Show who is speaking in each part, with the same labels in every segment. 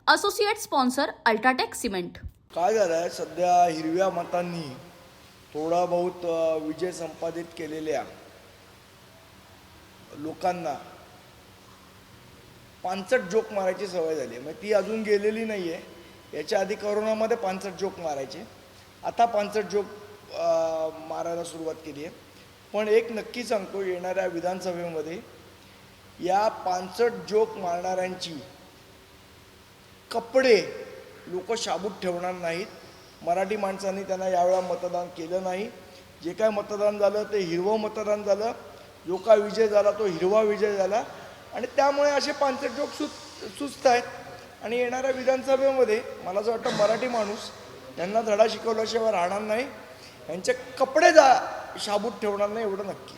Speaker 1: Associate sponsor UltraTech cement.
Speaker 2: काय झालं आहे, सध्या हिरव्या मतांनी थोडा बहुत विजय संपादित केलेल्या लोकांना पानसट जोक मारायची सवय झाली आहे. मग ती अजून गेलेली नाही आहे. याच्या आधी करोनामध्ये पानसट जोक मारायचे, आता पानसट जोक मारायला सुरुवात केली आहे. पण एक नक्की सांगतो, येणाऱ्या विधानसभेमध्ये या पानसट जोक मारणाऱ्यांची कपडे लोक शाबूत ठेवणार नाहीत. मराठी माणसांनी त्यांना यावेळा मतदान केलं नाही. जे काय मतदान झालं ते हिरवं मतदान झालं. जो काय विजय झाला तो हिरवा विजय झाला आणि त्यामुळे असे पानसट जोक सुचत आहेत. आणि येणाऱ्या विधानसभेमध्ये मला असं वाटतं मराठी माणूस यांना धडा शिकवल्याशिवाय राहणार नाही. यांचे कपडे शाबूत ठेवणार नाही, एवढं नक्की.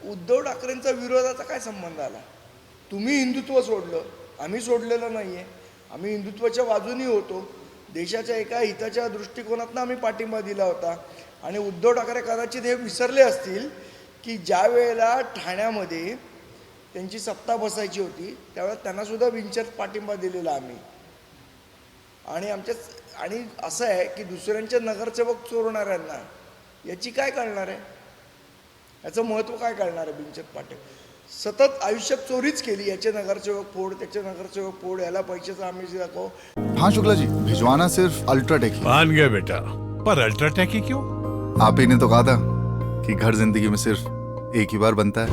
Speaker 2: उद्धव ठाकरेंचा विरोधाचा काय संबंध आला? तुम्ही हिंदुत्व सोडलं, आम्ही सोडलेलं नाही आहे. आम्ही हिंदुत्वाच्या बाजूनी होतो. देशाच्या एका हिताच्या दृष्टिकोनातून आम्ही पाठिंबा दिला होता. आणि उद्धव ठाकरे कदाचित हे विसरले असतील की ज्या वेळेला ठाण्यामध्ये त्यांची सत्ता बसायची होती त्यावेळेला त्यांनासुद्धा बिनशर्त पाठिंबा दिलेला आम्ही. आणि असं आहे की दुसऱ्यांचे नगरसेवक चोरणाऱ्यांना याची काय कळणार आहे? याचं महत्त्व काय कळणार आहे? बिनशर्त पाठिंबा सतत आयुष्यात चोरीच केली. याचे नगरसेवक फोड, त्याचे नगरसेवक फोड, याला पैशाचा आमिष दाखव.
Speaker 3: हाँ शुक्ला जी, भिजवाना सिर्फ अल्ट्राटेक ही।
Speaker 4: मान गया बेटा, पर अल्ट्राटेक ही क्यों?
Speaker 3: आप ही ने तो कहा था कि घर जिंदगी में सिर्फ एक ही बार बनता है।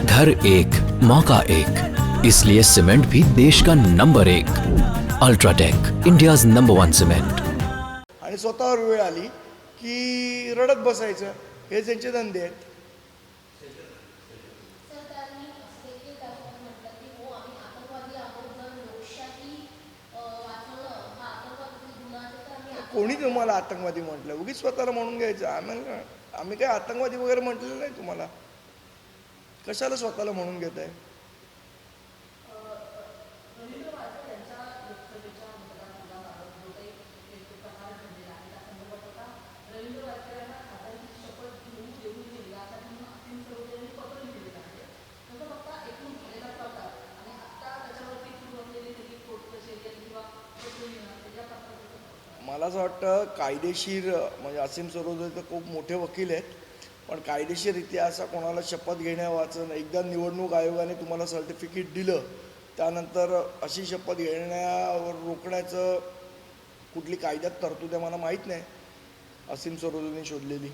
Speaker 5: घर एक मौका एक, इसलिए सीमेंट भी देश का number 1। UltraTech, India's number 1 cement.
Speaker 2: आणि स्वतःवर वेळ आली की रडत बसायचं. हे त्यांचे धंदे आहेत. कोणी तुम्हाला आतंकवादी म्हटलं? उगीच स्वतःला म्हणून घ्यायचं. आम्ही काय आतंकवादी वगैरे म्हटलेलं नाही तुम्हाला. कशाला स्वतःला म्हणून घेत आहे? मला असं वाटतं कायदेशीर म्हणजे असीम सरोदे तर खूप मोठे वकील आहेत, पण कायदेशीररित्या असा कोणाला शपथ घेण्यावाचन एकदा निवडणूक आयोगाने तुम्हाला सर्टिफिकेट दिलं त्यानंतर अशी शपथ घेण्यावर रोखण्याचं कुठली कायद्यात तरतूद आहे मला माहीत नाही असीम सरोदेने शोधलेली.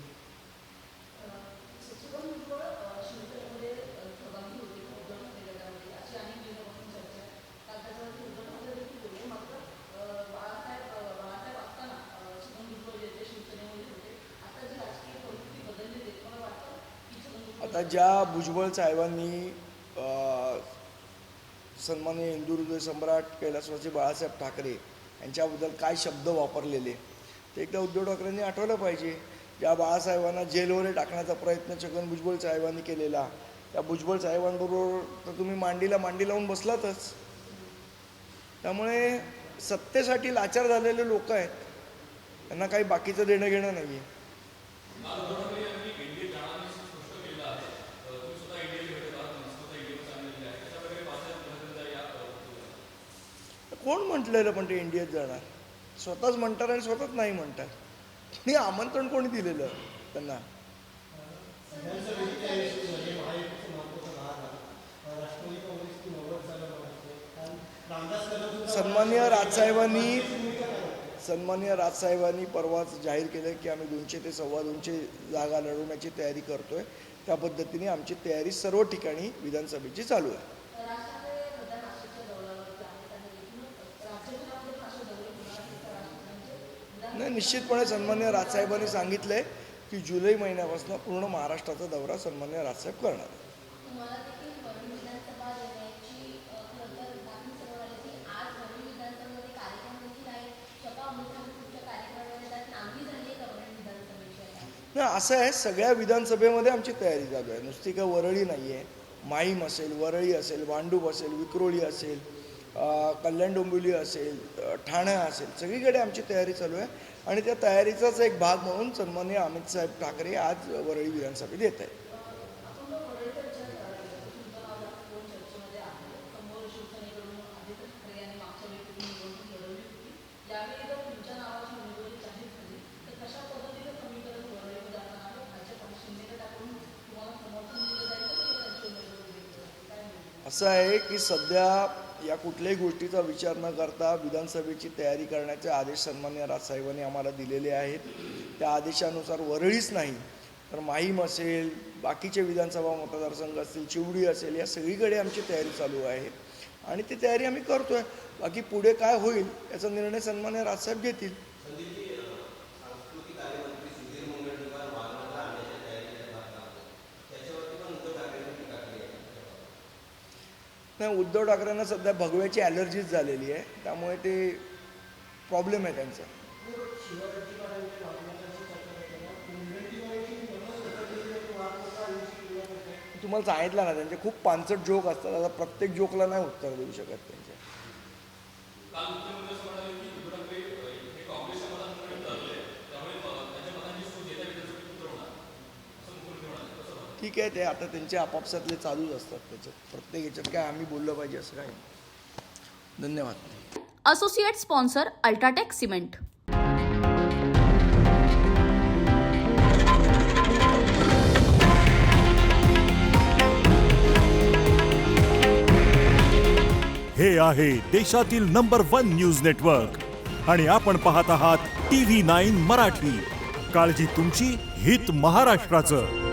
Speaker 2: आता ज्या भुजबळ साहेबांनी सन्माननीय हिंदू हृदय सम्राट कैलासवासी बाळासाहेब ठाकरे यांच्याबद्दल काय शब्द वापरलेले ते एकदा उद्धव ठाकरेंनी आठवलं पाहिजे. ज्या बाळासाहेबांना जेलवर टाकण्याचा प्रयत्न छगन भुजबळ साहेबांनी केलेला, त्या भुजबळ साहेबांबरोबर तर तुम्ही मांडी लावून बसलातच. त्यामुळे सत्तेसाठी लाचार झालेले लोक आहेत, त्यांना काही बाकीचं देणं घेणं नाही आहे. कोण म्हटलेलं पण ते इंडियात जाणार? स्वतःच म्हणतात आणि स्वतःच नाही म्हणतात. मी आमंत्रण कोणी दिलेलं त्यांना? सन्माननीय राजसाहेबांनी परवाच जाहीर केलं की आम्ही 200 ते 2.25 जागा लढवण्याची तयारी करतोय. त्या पद्धतीने आमची तयारी सर्व ठिकाणी विधानसभेची चालू आहे. नाही, निश्चितपणे सन्माननीय राजसाहेबांनी सांगितलंय की जुलै महिन्यापासून पूर्ण महाराष्ट्राचा दौरा सन्माननीय राजसाहेब करणार. नाही, असं आहे, सगळ्या विधानसभेमध्ये आमची तयारी चालू आहे. नुसती काय वरळी नाही आहे. माहीम असेल, वरळी असेल, भांडूप असेल, विक्रोळी असेल, कल्याण डोंबिवली असेल, ठाणे असेल, सगळीकडे आमची तयारी चालू आहे आणि त्या तयारीचाच एक भाग म्हणून सन्माननीय अमित साहेब ठाकरे आज वरळी विधानसभेत येत आहेत. असं आहे की सध्या या कुठल्याही गोष्टीचा विचार न करता विधानसभेची तयारी करण्याचे आदेश सन्माननीय राजसाहेबांनी आम्हाला दिलेले आहेत. त्या आदेशानुसार वरळीच नाही तर माहीम असेल, बाकीचे विधानसभा मतदारसंघ असतील, चिवडी असेल, या सगळीकडे आमची तयारी चालू आहे आणि ती तयारी आम्ही करतो आहे. बाकी पुढे काय होईल याचा निर्णय सन्माननीय राजसाहेब घेतील. नाही, उद्धव ठाकरेंना सध्या भगव्याची ॲलर्जीच झालेली आहे, त्यामुळे ते प्रॉब्लेम आहे त्यांचा. तुम्हाला सांगितलं ना, त्यांचे खूप पानसट जोक असतात. आता प्रत्येक जोकला नाही उत्तर देऊ शकत त्यांच्या. ठीक आहे, ते आता त्यांचे आपापसातले चालूच असतात. त्याच्यात प्रत्येक याच्यात काय आम्ही बोललं पाहिजे असं काय. धन्यवाद.
Speaker 1: Associate sponsor UltraTech cement.
Speaker 6: हे आहे देशातील नंबर 1 न्यूज नेटवर्क आणि आपण पाहत आहात TV9 मराठी. काळजी तुमची, हित महाराष्ट्राचं.